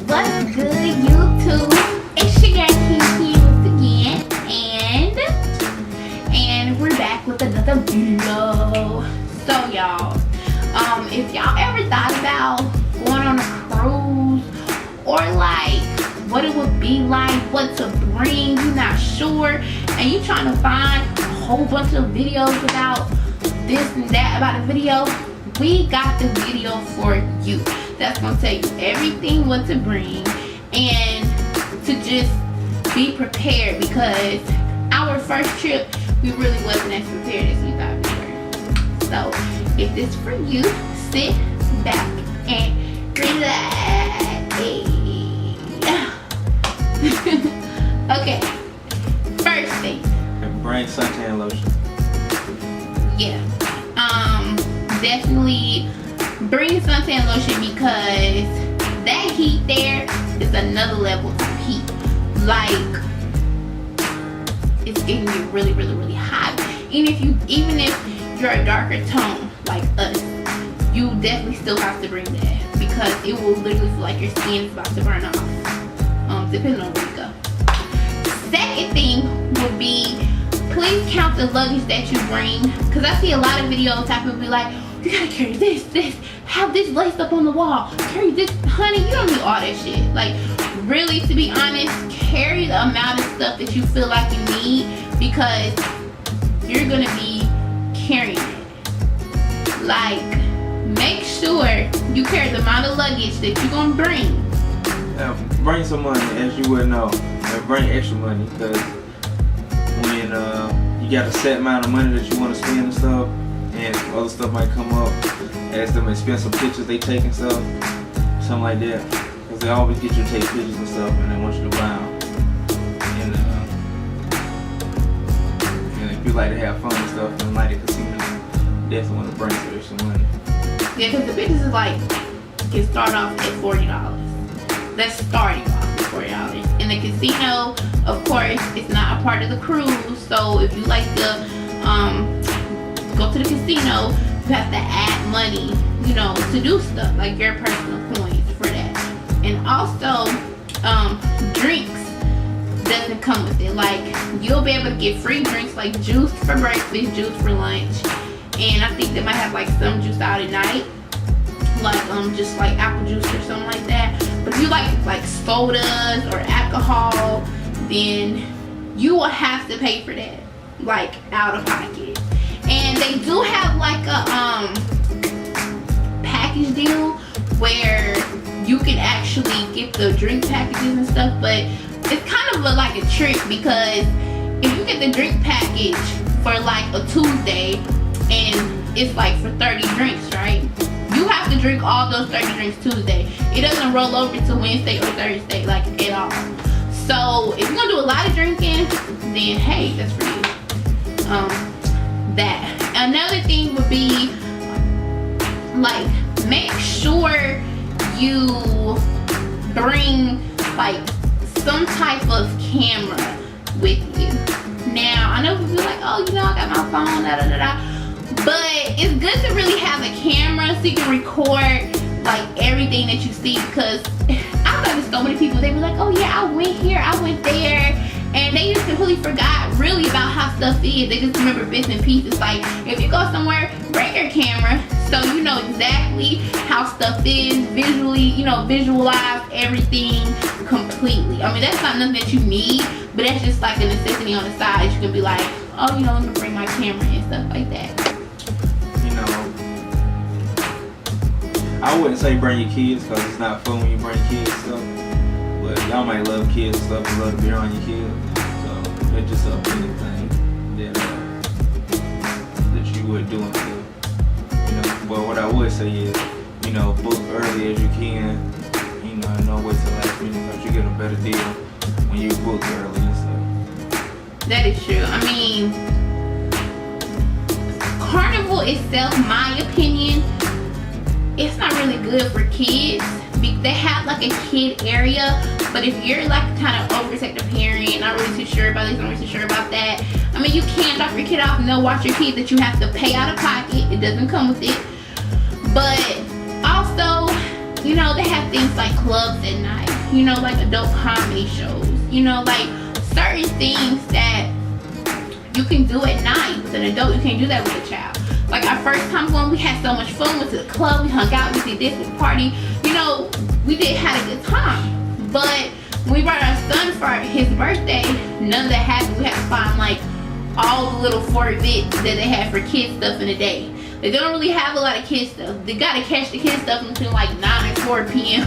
What's good, YouTube? It's your girl Kiki again, and we're back with another video. So y'all, if y'all ever thought about going on a cruise, or like what it would be like, what to bring, you're not sure, and you trying to find a whole bunch of videos about this and that about a video, we got the video for you. That's gonna tell you everything what to bring and to just be prepared, because our first trip we really wasn't as prepared as we thought we were. So if this is for you, sit back and relax. Okay, first thing, bring suntan lotion. yeah, definitely bring suntan lotion, because that heat there is another level of heat. Like, it's getting you really, really, really hot. Even if you're a darker tone like us, you definitely still have to bring that, because it will literally feel like your skin is about to burn off. Depending on where you go. Second thing would be, please count the luggage that you bring, because I see a lot of videos how people be like, you gotta carry this, have this laced up on the wall, carry this. Honey, you don't need all that shit. Like, really, to be honest, carry the amount of stuff that you feel like you need, because you're gonna be carrying it. Like, make sure you carry the amount of luggage that you're gonna bring. Bring some money, as you would know, and bring extra money, because when you got a set amount of money that you want to spend and stuff, and other stuff might come up, ask them to spend some pictures they take and stuff, something like that, because they always get you to take pictures and stuff, and they want you to buy them. And if you like to have fun and stuff, and like the casino, definitely want to bring some extra money. Yeah, because the pictures is like, can start off at $40. That's starting off at $40. And the casino, of course, it's not a part of the cruise, so if you like to go to the casino, you have to add money, you know, to do stuff, like your personal coins for that. And also, drinks doesn't come with it. Like, you'll be able to get free drinks like juice for breakfast, juice for lunch, and I think they might have like some juice out at night, like just like apple juice or something like that. But if you like sodas or alcohol, then you will have to pay for that, like out of pocket. And they do have like a package deal where you can actually get the drink packages and stuff, but it's kind of like a trick, because if you get the drink package for like a Tuesday and it's like for 30 drinks, right? You have to drink all those 30 drinks Tuesday. It doesn't roll over to Wednesday or Thursday, like, at all. So if you're gonna do a lot of drinking, then hey, that's for you. That. Another thing would be, like, make sure you bring like some type of camera with you. Now, I know people are like, oh, you know, I got my phone, da da da da. But it's good to really have a camera so you can record like everything that you see, because I've got so many people, they be like, oh yeah, I went here, I went there, and they just completely forgot really about how stuff is. They just remember bits and pieces. Like, if you go somewhere, bring your camera so you know exactly how stuff is, visually, you know, visualize everything completely. I mean, that's not nothing that you need, but that's just like a necessity on the side. You can be like, oh, you know, let me bring my camera and stuff like that. I wouldn't say bring your kids, because it's not fun when you bring kids and stuff, but y'all might love kids and stuff and love to be around your kids, so it's just up to anything that you would do and stuff, you know. But what I would say is, you know, book early as you can, you know, and don't wait till last minute, because you get a better deal when you book early and stuff. That is true. I mean, Carnival itself, my opinion, it's not really good for kids. They have like a kid area, but if you're like kind of overprotective parent, not really too sure about this, not really too sure about that, I mean, you can drop your kid off and they'll watch your kid that you have to pay out of pocket. It doesn't come with it. But also, you know, they have things like clubs at night, you know, like adult comedy shows, you know, like certain things that you can do at night. With an adult, you can't do that with a child. Like our first time going, we had so much fun. We went to the club, we hung out, we did this, we party. You know, we had a good time. But when we brought our son for his birthday, none of that happened. We had to find like all the little Forbettes that they had for kids stuff in a day. They don't really have a lot of kids stuff. They gotta catch the kids stuff between like 9 and 4 p.m.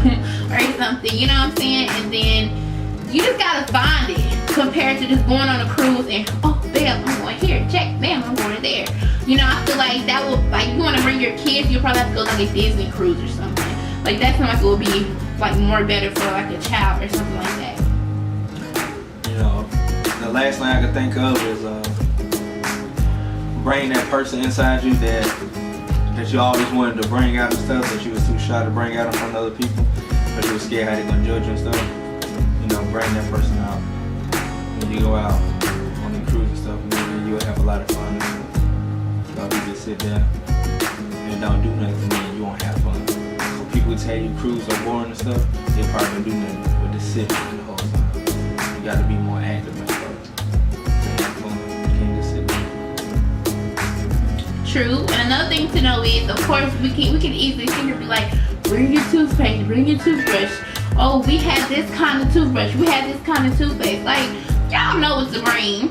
or something. You know what I'm saying? And then you just gotta find it. Compared to just going on a cruise and, oh, bam, I'm going here, check, bam, I'm going there. You know, I feel like that would, like, if you want to bring your kids, you'll probably have to go like a Disney cruise or something. Like, that seems like it would be, like, more better for, like, a child or something like that. You know, the last thing I can think of is bring that person inside you that you always wanted to bring out and stuff, that you was too shy to bring out in front of other people, but you were scared how they're going to judge you and stuff. You know, bring that person out. When you go out on the cruise and stuff, and then you'll have a lot of fun and stuff. So if you just sit there and don't do nothing, then you won't have fun. So people tell you cruise are boring and stuff, they probably don't do nothing but just sit there the whole time. You gotta be more active and stuff to have fun. You can't just sit there. True. And another thing to know is, of course, we can easily sit here and be like, bring your toothpaste, bring your toothbrush. Oh, we had this kind of toothbrush, we had this kind of toothpaste. Like, y'all know what to bring.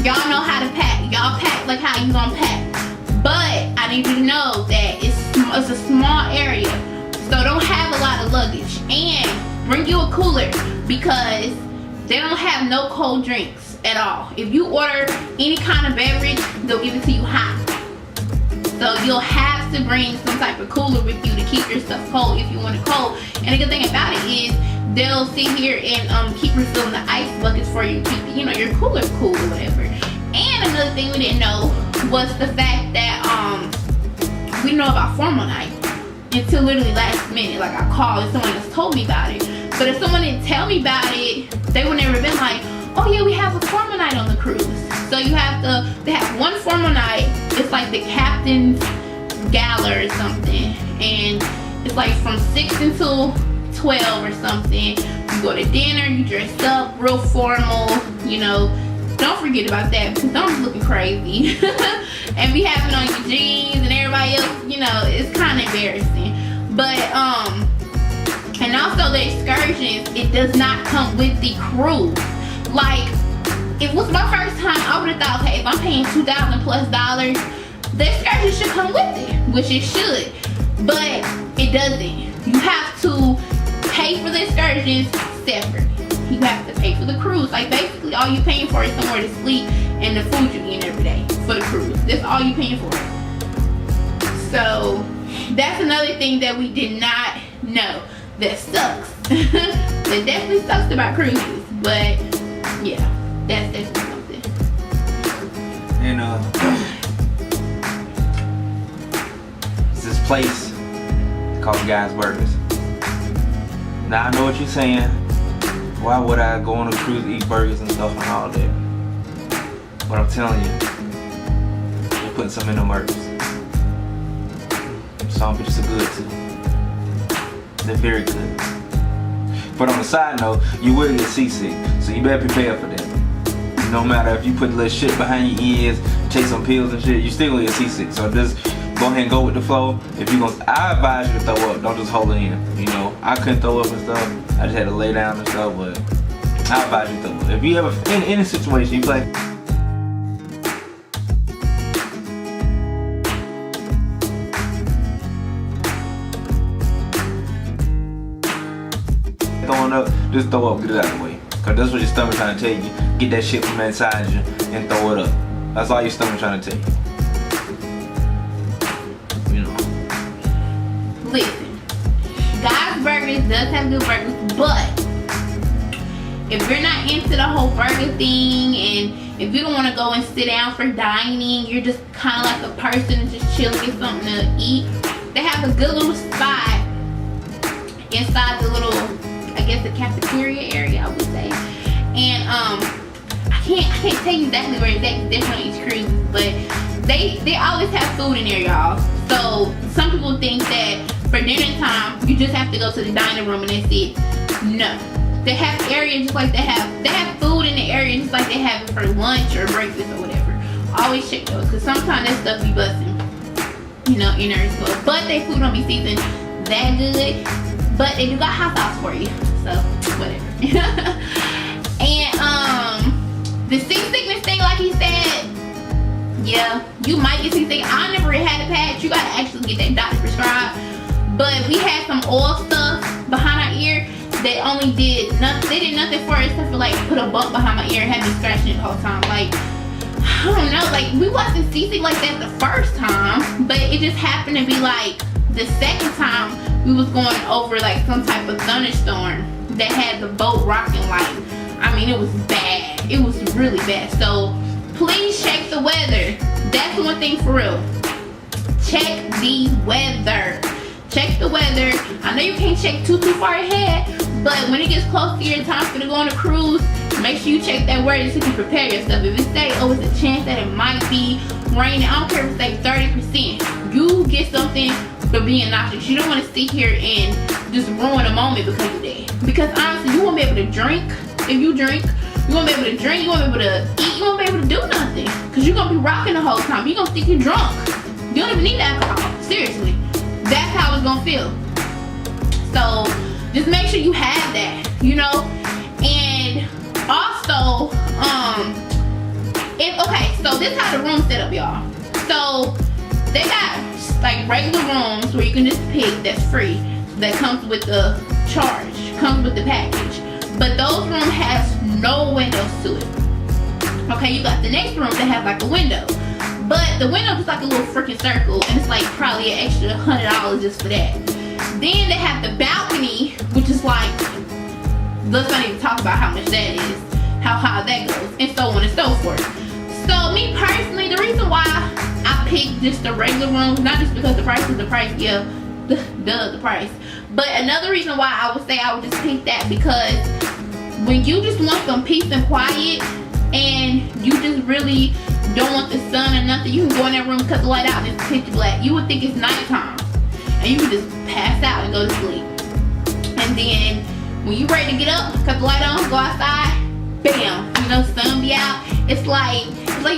Y'all know how to pack. Y'all pack like how you gonna pack. But I need you to know that it's a small area, so don't have a lot of luggage. And bring you a cooler, because they don't have no cold drinks at all. If you order any kind of beverage, they'll give it to you hot. So you'll have to bring some type of cooler with you to keep your stuff cold if you want it cold. And the good thing about it is they'll sit here and keep refilling the ice buckets for you, keep, you know, your cooler cool or whatever. And another thing we didn't know was the fact that we know about formal night until literally last minute. Like, I called and someone just told me about it. But if someone didn't tell me about it, they would never been like, oh yeah, we have a formal night on the cruise. So they have one formal night. It's like the captain's gala or something, and it's like from 6 until 12 or something. You go to dinner, you dress up real formal, you know. Don't forget about that, because I'm looking crazy and be having on your jeans and everybody else, you know, it's kind of embarrassing. But and also the excursions, it does not come with the cruise. Like, it was my first time, I would have thought, okay, if I'm paying $2,000 plus, the excursion should come with it, which it should, but it doesn't. You have to pay for the excursions separate. You have to pay for the cruise. Like, basically all you're paying for is somewhere to sleep and the food you eat every day for the cruise. That's all you're paying for. So that's another thing that we did not know that sucks. That definitely sucks about cruises, but yeah, that's definitely something. And it's this place called Guys Burgers. Now I know what you're saying. Why would I go on a cruise, eat burgers and stuff and all that? But I'm telling you, they're putting some in them burgers. Some bitches are good too. They're very good. But on the side note, you will get seasick, so you better prepare for that. No matter if you put a little shit behind your ears, take some pills and shit, you still gonna get seasick. So just go ahead and go with the flow. If you gonna, I advise you to throw up. Don't just hold it in. You know, I couldn't throw up and stuff. I just had to lay down and stuff, but I advise you to throw up. If you ever in any situation, you play. Throwing up, just throw up, get it out of the way. Cause that's what your stomach trying to tell you. Get that shit from inside you and throw it up. That's all your stomach trying to tell you. You know. Listen, Guys Burgers does have good burgers, but if you're not into the whole burger thing, and if you don't want to go and sit down for dining, you're just kind of like a person just chilling, get something to eat, they have a good little spot inside the little, I guess, the cafeteria area, I would say. And I can't tell you exactly where exactly different on each cruise, but they always have food in there, y'all. So some people think that for dinner time, you just have to go to the dining room and that's it. No. They have areas just like they have food in the area just like they have it for lunch or breakfast or whatever. Always check those, because sometimes that stuff be busting, you know, in there as well. But their food don't be seasoned that good. But they do got hot sauce for you. So whatever. And the seasickness thing, like he said, yeah, you might get seasick. I never had a patch. You gotta actually get that doctor prescribed. But we had some oil stuff behind our ear. They only did nothing. They did nothing for it except for like put a bump behind my ear and had me scratching it the whole time. Like, I don't know, like we wasn't seasick like that the first time, but it just happened to be like the second time we was going over like some type of thunderstorm that had the boat rocking. Like, I mean, it was bad. It was really bad. So please check the weather. That's the one thing for real. Check the weather. Check the weather. I know you can't check too far ahead, but when it gets close to your time for to go on a cruise, make sure you check that weather so you can prepare yourself. If it say, oh, it's a chance that it might be raining, I don't care if it's like 30%. You get something for being nauseous. You don't want to sit here and just ruin a moment because of that. Because honestly, you won't be able to drink. If you drink, you won't be able to drink. You won't be able to eat. You won't be able to do nothing because you're gonna be rocking the whole time. You're gonna think you're drunk. You don't even need alcohol. Seriously. That's how it's gonna feel. So just make sure you have that, you know. And also, okay, so this is how the room set up, y'all. So they got like regular rooms where you can just pick, that's free, that comes with the charge, comes with the package. But those rooms has no windows to it. Okay, you got the next room that has like a window. But the window is like a little freaking circle, and it's like probably an extra $100 just for that. Then they have the balcony, which is like, let's not even talk about how much that is, how high that goes, and so on and so forth. So me personally, the reason why I picked just the regular room, not just because the price is the price, yeah, the price. But another reason why I would say I would just pick that, because when you just want some peace and quiet, and you just really don't want the sun or nothing, you can go in that room, cut the light out, and it's pitch black. You would think it's nighttime, and you can just pass out and go to sleep. And then when you're ready to get up, cut the light on, go outside, bam, you know, sun be out. It's like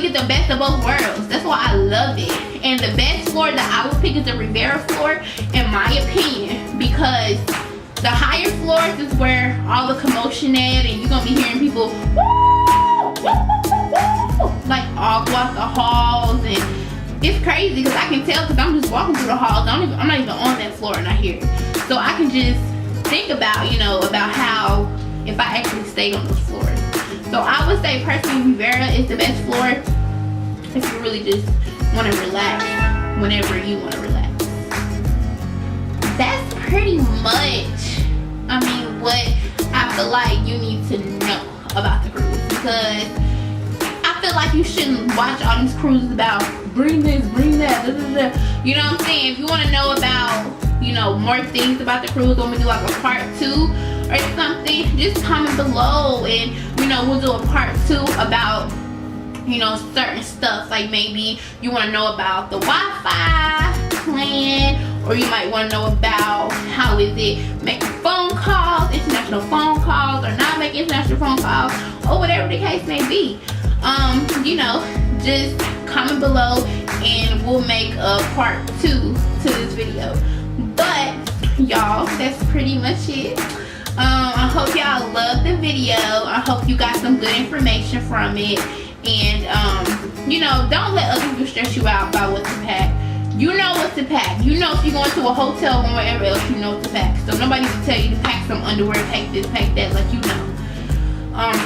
you get the best of both worlds. That's why I love it. And the best floor that I would pick is the Riviera floor, in my opinion, because the higher floors is where all the commotion at, and you're gonna be hearing people like all throughout the halls, and it's crazy because I can tell because I'm just walking through the halls. I'm not even on that floor and I hear it. So I can just think about, you know, about how if I actually stayed on those floors. So I would say personally Riviera is the best floor if you really just want to relax whenever you want to relax. That's pretty much, I mean, what I feel like you need to know about the cruise, because I feel like you shouldn't watch all these cruises about bring this, bring that, da, da, da. You know what I'm saying? If you want to know about, you know, more things about the cruise, when we do like a part 2 or something, just comment below, and you know, we'll do a part 2 about, you know, certain stuff. Like maybe you want to know about the Wi-Fi plan, or you might want to know about how is it making phone calls, international phone calls, or not making international phone calls, or whatever the case may be. You know, just comment below and we'll make a part 2 to this video. But y'all, that's pretty much it. I hope y'all loved the video. I hope you got some good information from it. And you know, don't let other people stress you out about what to pack. You know what to pack. You know if you're going to a hotel or wherever else, you know what to pack. So nobody can tell you to pack some underwear, pack this, pack that, like you know.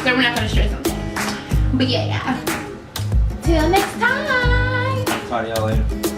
So we're not gonna stress on that. But yeah, till next time. Talk to y'all later.